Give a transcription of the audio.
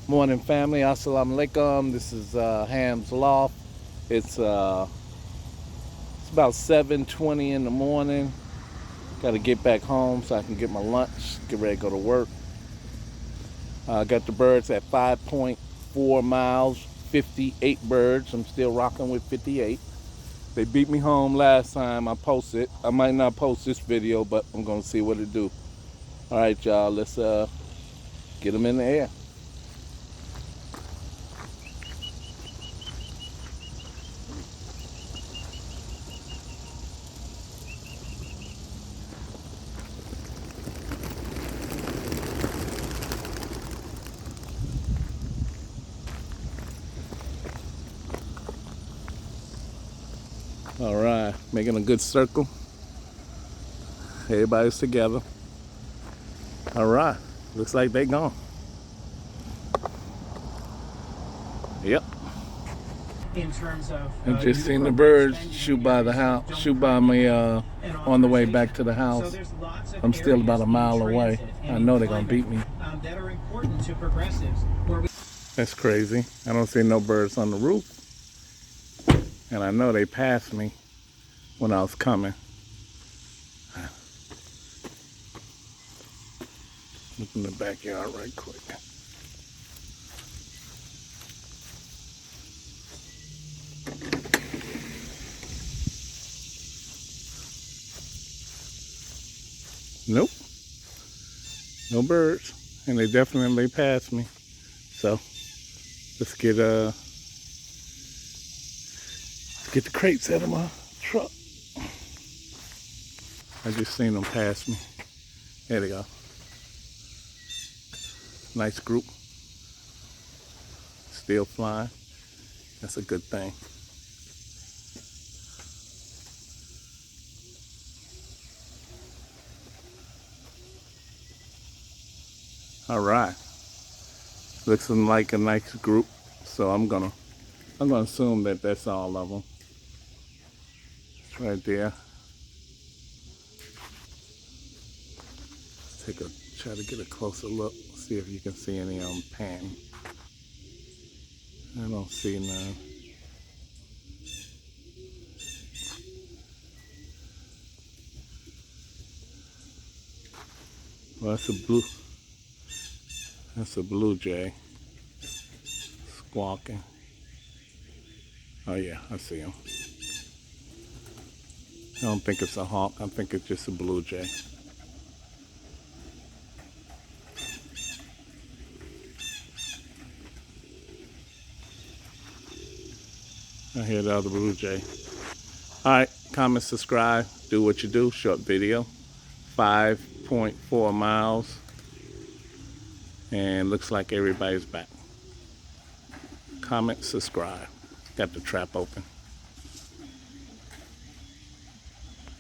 Morning, family. Assalamu alaikum. This is Ham's Loft. It's about 7:20 in the morning. Got to get back home so I can get my lunch, get ready to go to work. Got the birds at 5.4 miles, 58 birds. I'm still rocking with 58. They beat me home last time I posted. I might not post this video, but I'm going to see what it do. All right, y'all. Let's get them in the air. All right, making a good circle. Everybody's together. All right, looks like they gone. Yep. In terms of I just seen the birds shoot by the house, shoot by me on the way back to the house. I'm still about a mile away. I know they're gonna beat me. That are important to progressives. That's crazy. I don't see no birds on the roof, and I know they passed me when I was coming. Look in the backyard right quick. Nope, no birds, and they definitely passed me. So let's get the crates out of my truck. I just seen them pass me. There they go. Nice group. Still flying. That's a good thing. All right. Looks like a nice group. So I'm gonna assume that that's all of them. It's right there. Try to get a closer look. See if you can see any of them panting. I don't see none. Well, that's a blue jay squawking. Oh yeah, I see him. I don't think it's a hawk. I think it's just a blue jay. I hear the other blue jay. All right, comment, subscribe, do what you do. Short video, 5.4 miles, and looks like everybody's back. Comment, subscribe. Got the trap open.